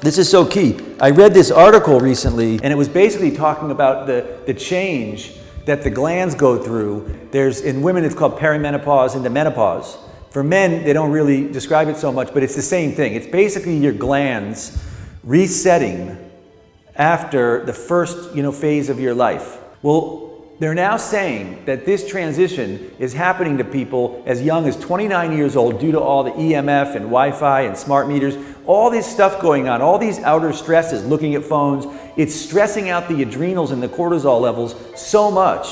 This is so key. I read this article recently, and it was basically talking about the change that the glands go through. In women, it's called perimenopause into menopause. For men, they don't really describe it so much, but it's the same thing. It's basically your glands resetting after the first, phase of your life. Well, they're now saying that this transition is happening to people as young as 29 years old due to all the EMF and Wi-Fi and smart meters, all this stuff going on, all these outer stresses, looking at phones. It's stressing out the adrenals and the cortisol levels so much.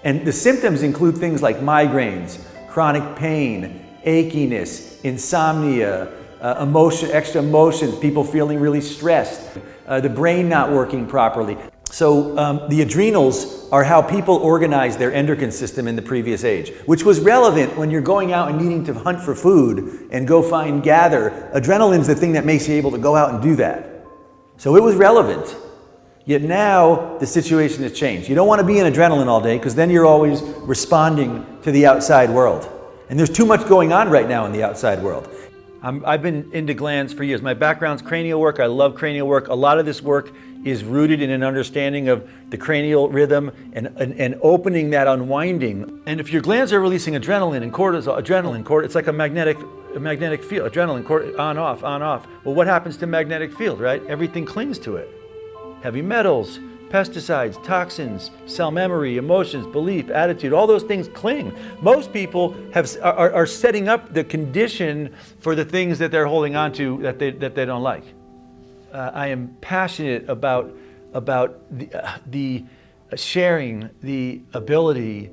And the symptoms include things like migraines, chronic pain, achiness, insomnia, extra emotions, people feeling really stressed, the brain not working properly. So the adrenals are how people organize their endocrine system in the previous age, which was relevant when you're going out and needing to hunt for food and go gather. Adrenaline's the thing that makes you able to go out and do that. So it was relevant. Yet now the situation has changed. You don't want to be in adrenaline all day because then you're always responding to the outside world. And there's too much going on right now in the outside world. I've been into glands for years. My background's cranial work. I love cranial work. A lot of this work is rooted in an understanding of the cranial rhythm and opening that unwinding. And if your glands are releasing adrenaline and cortisol, it's like a magnetic field. Adrenaline, on, off, on, off. Well, what happens to magnetic field, right? Everything clings to it. Heavy metals, pesticides, toxins, cell memory, emotions, belief, attitude, all those things cling. Most people are setting up the condition for the things that they're holding on to that they don't like. I am passionate about the sharing the ability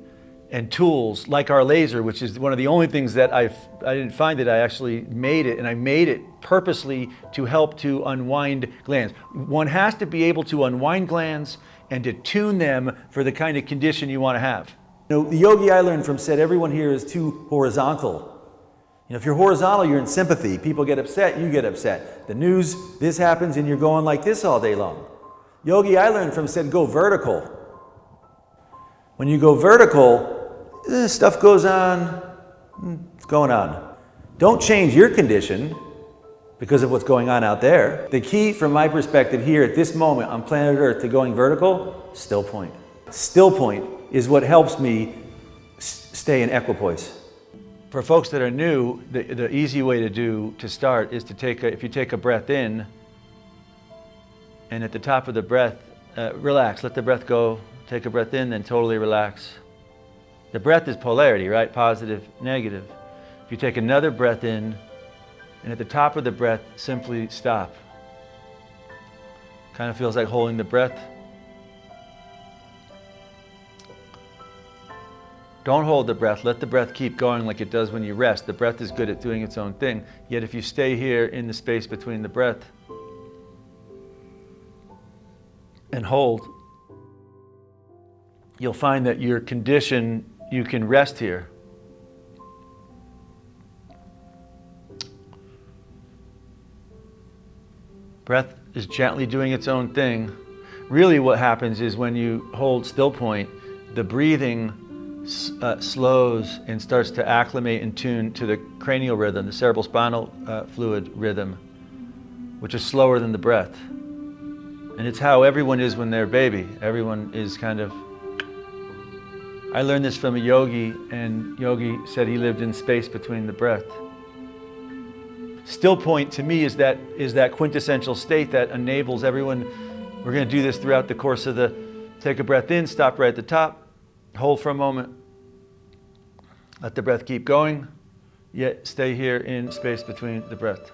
and tools like our laser, which is one of the only things that I didn't find it. I actually made it, and I made it purposely to help to unwind glands. One has to be able to unwind glands and to tune them for the kind of condition you want to have. The yogi I learned from said everyone here is too horizontal. If you're horizontal, you're in sympathy. People get upset, you get upset. The news, this happens, and you're going like this all day long. Yogi I learned from said go vertical. When you go vertical, stuff goes on, it's going on. Don't change your condition because of what's going on out there. The key from my perspective here at this moment on planet Earth to going vertical, Stillpoint. Stillpoint is what helps me stay in equipoise. For folks that are new, the easy way to start is if you take a breath in, and at the top of the breath, relax, let the breath go, take a breath in, then totally relax. The breath is polarity, right? Positive, negative. If you take another breath in, and at the top of the breath, simply stop. Kind of feels like holding the breath. Don't hold the breath. Let the breath keep going like it does when you rest. The breath is good at doing its own thing. Yet if you stay here in the space between the breath and hold, you'll find that your condition, you can rest here. Breath is gently doing its own thing. Really what happens is when you hold still point, the breathing slows and starts to acclimate and tune to the cranial rhythm, the cerebral spinal fluid rhythm, which is slower than the breath. And it's how everyone is when they're a baby. Everyone is kind of... I learned this from a yogi, and yogi said he lived in space between the breath. Still point to me is that quintessential state that enables everyone. We're going to do this throughout the course of take a breath in, stop right at the top, hold for a moment, let the breath keep going, yet stay here in space between the breath.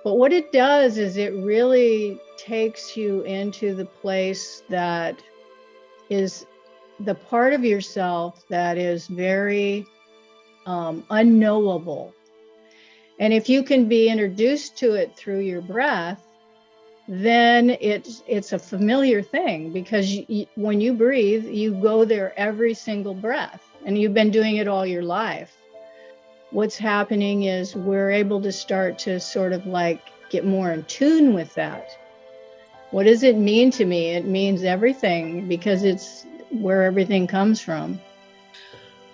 But what it does is it really takes you into the place that is the part of yourself that is very unknowable. And if you can be introduced to it through your breath, then it's a familiar thing, because when you breathe, you go there every single breath, and you've been doing it all your life. What's happening is we're able to start to sort of like get more in tune with that. What does it mean to me? It means everything, because it's where everything comes from.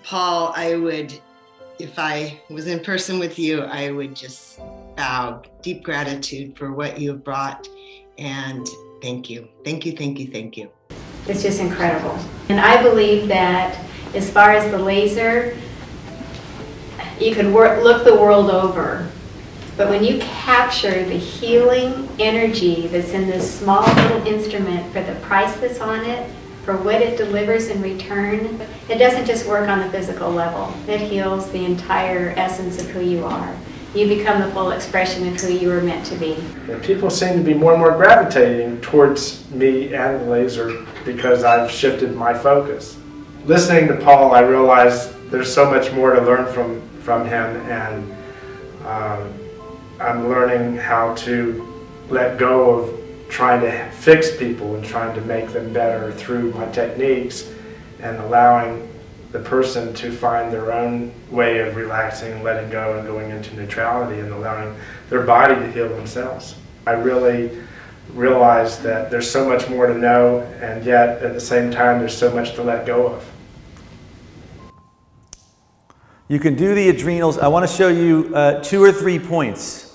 Paul, if I was in person with you, I would just bow bow, deep gratitude for what you have brought. And thank you. Thank you, thank you, thank you. It's just incredible. And I believe that as far as the laser, you could look the world over. But when you capture the healing energy that's in this small little instrument for the price that's on it, for what it delivers in return, it doesn't just work on the physical level. It heals the entire essence of who you are. You become the full expression of who you were meant to be. And people seem to be more and more gravitating towards me and the laser because I've shifted my focus. Listening to Paul, I realized there's so much more to learn from him, and I'm learning how to let go of trying to fix people and trying to make them better through my techniques, and allowing the person to find their own way of relaxing, letting go, and going into neutrality, and allowing their body to heal themselves. I really realized that there's so much more to know, and yet at the same time there's so much to let go of. You can do the adrenals. I want to show you 2 or 3 points.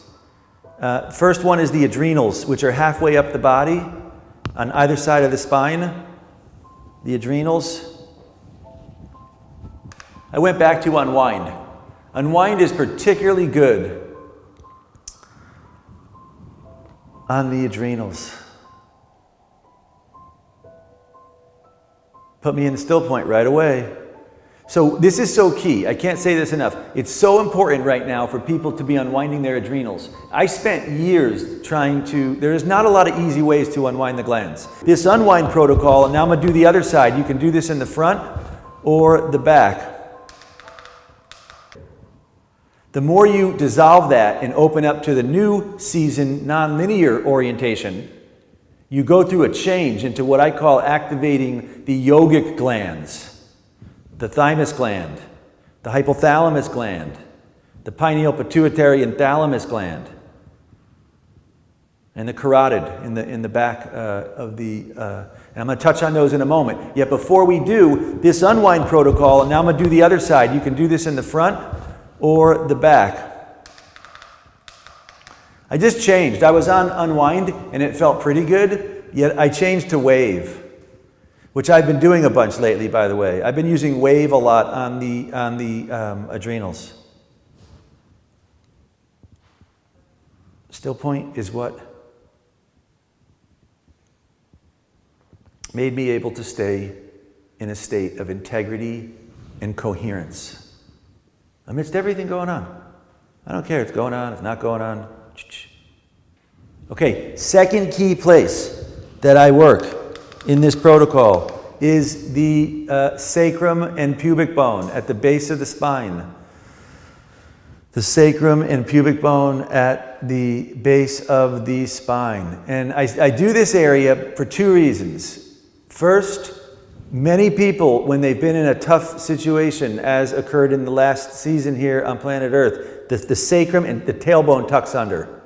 First one is the adrenals, which are halfway up the body on either side of the spine. The adrenals. I went back to unwind. Unwind is particularly good on the adrenals. Put me in the still point right away. So this is so key. I can't say this enough. It's so important right now for people to be unwinding their adrenals. I spent years trying to, there's not a lot of easy ways to unwind the glands. This unwind protocol, and now I'm going to do the other side. You can do this in the front or the back. The more you dissolve that and open up to the new season nonlinear orientation, you go through a change into what I call activating the yogic glands. The thymus gland, the hypothalamus gland, the pineal pituitary and thalamus gland, and the carotid in the back of the, and I'm going to touch on those in a moment. Yet before we do this unwind protocol, and now I'm going to do the other side. You can do this in the front or the back. I just changed. I was on unwind and it felt pretty good, yet I changed to wave, which I've been doing a bunch lately, by the way. I've been using wave a lot on the adrenals. Still point is what made me able to stay in a state of integrity and coherence amidst everything going on. I don't care if it's going on, it's not going on. Okay, second key place that I work in this protocol is the sacrum and pubic bone at the base of the spine. The sacrum and pubic bone at the base of the spine. And I do this area for 2 reasons. First, many people, when they've been in a tough situation, as occurred in the last season here on planet Earth, the sacrum and the tailbone tucks under.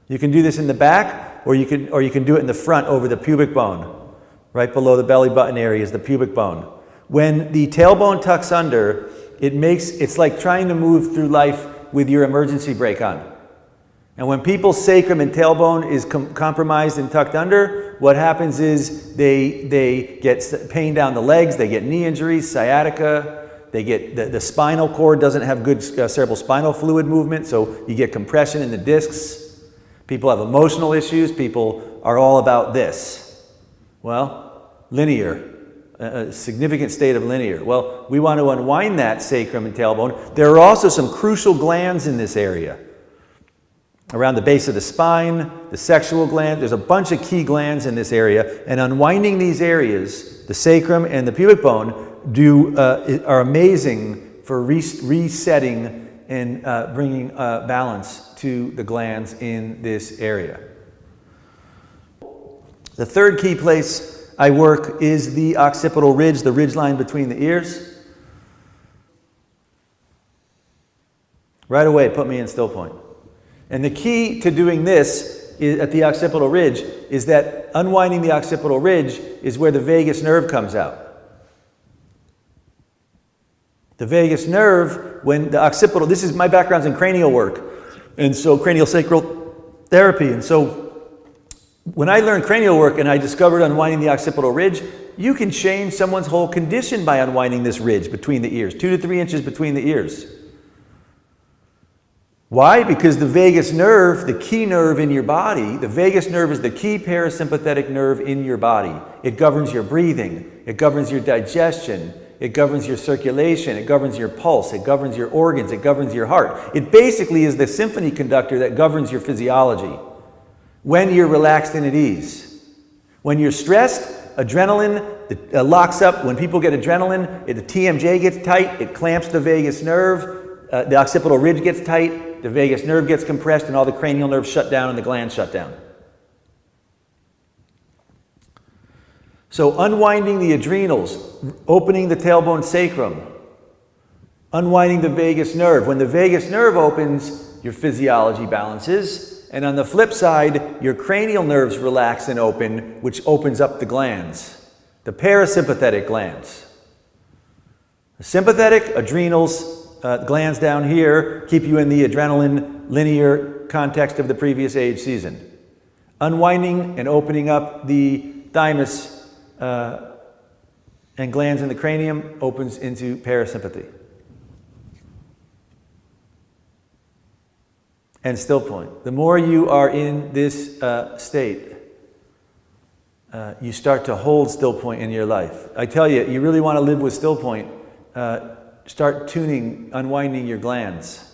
You can do this in the back, or you can do it in the front over the pubic bone. Right below the belly button area is the pubic bone. When the tailbone tucks under, it's like trying to move through life with your emergency brake on. And when people's sacrum and tailbone is compromised and tucked under, what happens is they get pain down the legs, they get knee injuries, sciatica, they get the spinal cord doesn't have good cerebral spinal fluid movement, so you get compression in the discs. People have emotional issues, people are all about this. Well, linear, a significant state of linear. Well, we want to unwind that sacrum and tailbone. There are also some crucial glands in this area. Around the base of the spine, the sexual gland, there's a bunch of key glands in this area, and unwinding these areas, the sacrum and the pubic bone, are amazing for resetting and bringing balance to the glands in this area. The third key place I work is the occipital ridge, the ridge line between the ears. Right away, put me in still point. And the key to doing this at the occipital ridge is that unwinding the occipital ridge is where the vagus nerve comes out. The vagus nerve, when the occipital, this is my background's in cranial work. And so craniosacral therapy. And so when I learned cranial work and I discovered unwinding the occipital ridge, you can change someone's whole condition by unwinding this ridge between the ears, 2 to 3 inches between the ears. Why? Because the vagus nerve, the key nerve in your body, the vagus nerve is the key parasympathetic nerve in your body. It governs your breathing, it governs your digestion, it governs your circulation, it governs your pulse, it governs your organs, it governs your heart. It basically is the symphony conductor that governs your physiology when you're relaxed and at ease. When you're stressed, adrenaline locks up. When people get adrenaline, the TMJ gets tight, it clamps the vagus nerve, the occipital ridge gets tight, the vagus nerve gets compressed, and all the cranial nerves shut down and the glands shut down. So unwinding the adrenals, opening the tailbone sacrum, unwinding the vagus nerve. When the vagus nerve opens, your physiology balances. And on the flip side, your cranial nerves relax and open, which opens up the glands, the parasympathetic glands. The sympathetic, adrenals, glands down here keep you in the adrenaline linear context of the previous age season. Unwinding and opening up the thymus and glands in the cranium opens into parasympathy. And still point. The more you are in this state, you start to hold still point in your life. I tell you, you really want to live with still point. Start tuning, unwinding your glands.